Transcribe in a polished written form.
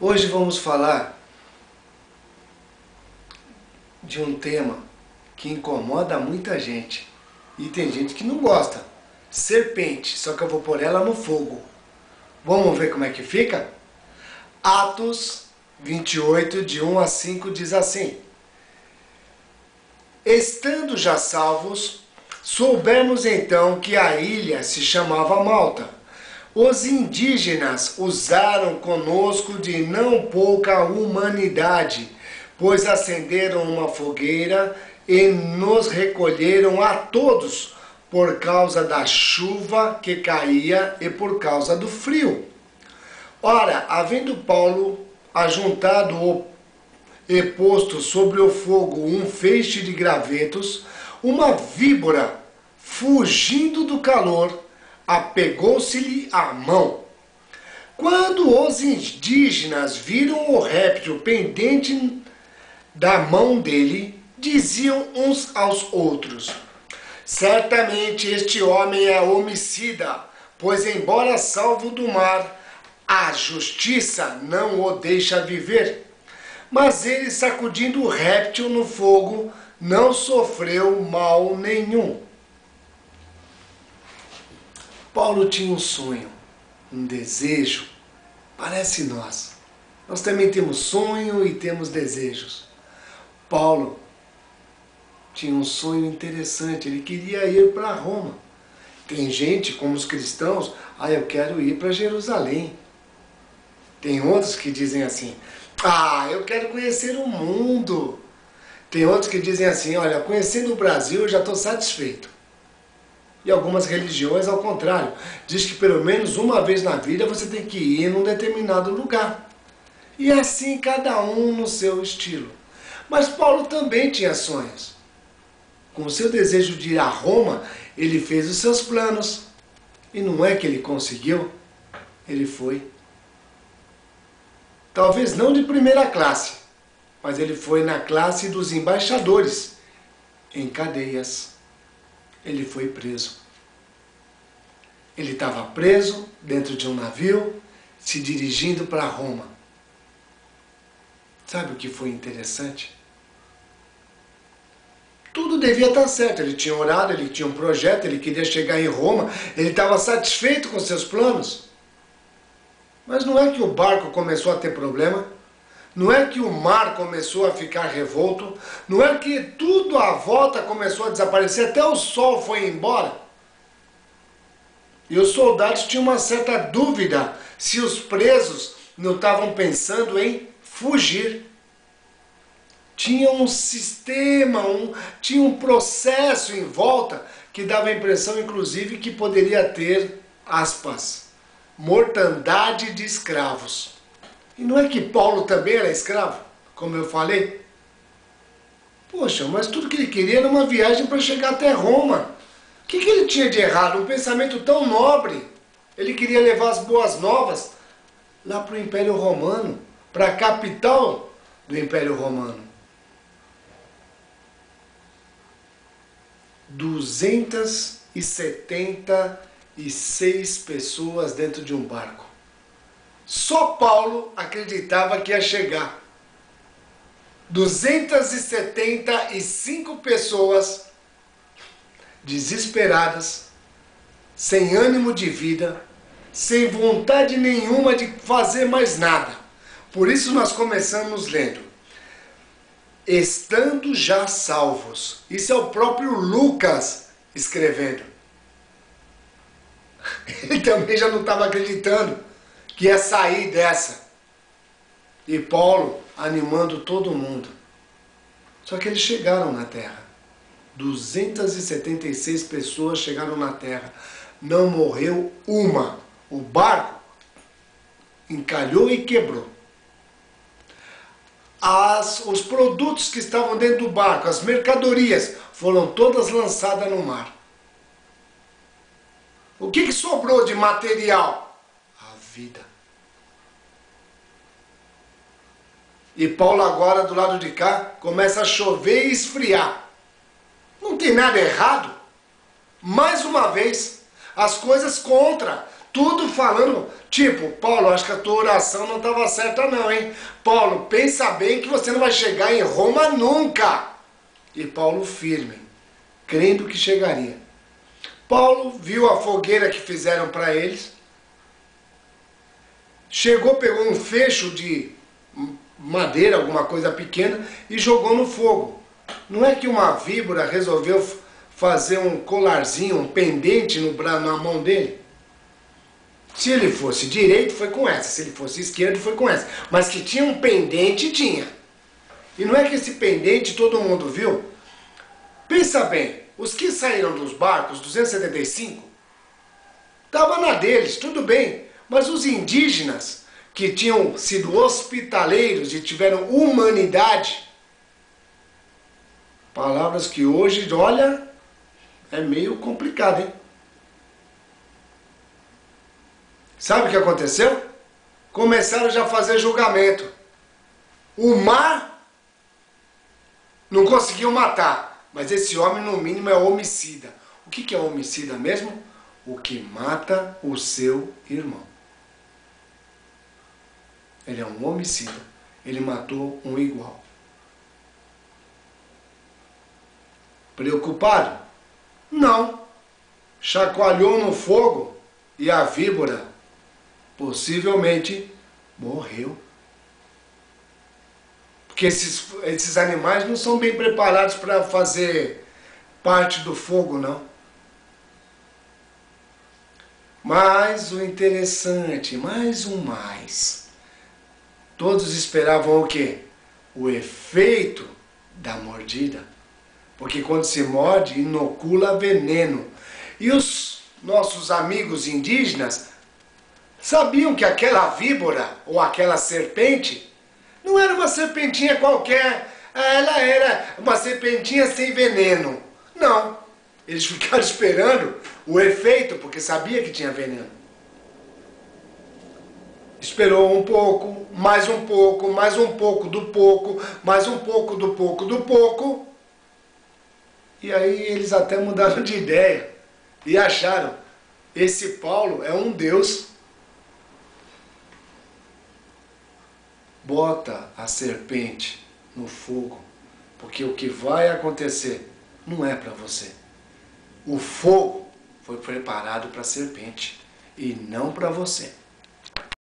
Hoje vamos falar de um tema que incomoda muita gente e tem gente que não gosta. Serpente, só que eu vou pôr ela no fogo. Vamos ver como é que fica? Atos 28, de 1 a 5 diz assim: Estando já salvos, soubemos então que a ilha se chamava Malta. Os indígenas usaram conosco de não pouca humanidade, pois acenderam uma fogueira e nos recolheram a todos por causa da chuva que caía e por causa do frio. Ora, havendo Paulo ajuntado e posto sobre o fogo um feixe de gravetos, uma víbora, fugindo do calor, apegou-se-lhe à mão. Quando os indígenas viram o réptil pendente da mão dele, diziam uns aos outros: certamente este homem é homicida, pois embora salvo do mar, a justiça não o deixa viver. Mas ele, sacudindo o réptil no fogo, não sofreu mal nenhum. Paulo tinha um sonho, um desejo, parece nós. Nós também temos sonho e temos desejos. Paulo tinha um sonho interessante, ele queria ir para Roma. Tem gente, como os cristãos, eu quero ir para Jerusalém. Tem outros que dizem assim, eu quero conhecer o mundo. Tem outros que dizem assim, olha, conhecendo o Brasil eu já estou satisfeito. E algumas religiões, ao contrário, diz que pelo menos uma vez na vida você tem que ir num determinado lugar. E assim cada um no seu estilo. Mas Paulo também tinha sonhos. Com o seu desejo de ir a Roma, ele fez os seus planos. E não é que ele conseguiu, ele foi. Talvez não de primeira classe, mas ele foi na classe dos embaixadores, em cadeias. Ele foi preso. Ele estava preso dentro de um navio, se dirigindo para Roma. Sabe o que foi interessante? Tudo devia estar certo. Ele tinha orado, ele tinha um projeto, ele queria chegar em Roma, ele estava satisfeito com seus planos. Mas não é que o barco começou a ter problema? Não é que o mar começou a ficar revolto? Não é que tudo à volta começou a desaparecer? Até o sol foi embora? E os soldados tinham uma certa dúvida se os presos não estavam pensando em fugir. Tinha um sistema, tinha um processo em volta que dava a impressão, inclusive, que poderia ter, aspas, mortandade de escravos. E não é que Paulo também era escravo, como eu falei? Poxa, mas tudo que ele queria era uma viagem para chegar até Roma. O que ele tinha de errado? Um pensamento tão nobre. Ele queria levar as boas novas lá para o Império Romano, para a capital do Império Romano. 276 pessoas dentro de um barco. Só Paulo acreditava que ia chegar. 275 pessoas desesperadas, sem ânimo de vida, sem vontade nenhuma de fazer mais nada. Por isso nós começamos lendo: estando já salvos. Isso é o próprio Lucas escrevendo. Ele também já não estava acreditando que ia sair dessa. E Paulo animando todo mundo. Só que eles chegaram na terra. 276 pessoas chegaram na terra. Não morreu uma. O barco encalhou e quebrou. Os produtos que estavam dentro do barco, as mercadorias, foram todas lançadas no mar. O que sobrou de material? A vida. E Paulo agora, do lado de cá, começa a chover e esfriar. Não tem nada errado. Mais uma vez, as coisas contra. tudo falando, tipo, Paulo, acho que a tua oração não estava certa não, hein? Paulo, pensa bem que você não vai chegar em Roma nunca. E Paulo firme, crendo que chegaria. Paulo viu a fogueira que fizeram para eles, chegou, pegou um fecho de madeira, alguma coisa pequena, e jogou no fogo. Não é que uma víbora resolveu fazer um colarzinho, um pendente na mão dele? Se ele fosse direito, foi com essa. Se ele fosse esquerdo, foi com essa. Mas que tinha um pendente, tinha. E não é que esse pendente todo mundo viu? Pensa bem, os que saíram dos barcos, 275, estava na deles, tudo bem. Mas os indígenas, que tinham sido hospitaleiros e tiveram humanidade, palavras que hoje, olha, é meio complicado, hein? Sabe o que aconteceu? Começaram já a fazer julgamento. O mar não conseguiu matar, mas esse homem no mínimo é homicida. O que é homicida mesmo? O que mata o seu irmão. Ele é um homicida. Ele matou um igual. Preocupado? Não. Chacoalhou no fogo e a víbora possivelmente morreu. Porque esses animais não são bem preparados para fazer parte do fogo, não. Mas o interessante, mais um mais. Todos esperavam o quê? O efeito da mordida. Porque quando se morde, inocula veneno. E os nossos amigos indígenas sabiam que aquela víbora ou aquela serpente não era uma serpentinha qualquer, ela era uma serpentinha sem veneno. Não, eles ficaram esperando o efeito, porque sabia que tinha veneno. Esperou um pouco, mais um pouco, mais um pouco do pouco, mais um pouco do pouco do pouco. E aí eles até mudaram de ideia e acharam, esse Paulo é um Deus. Bota a serpente no fogo, porque o que vai acontecer não é para você. O fogo foi preparado para a serpente e não para você.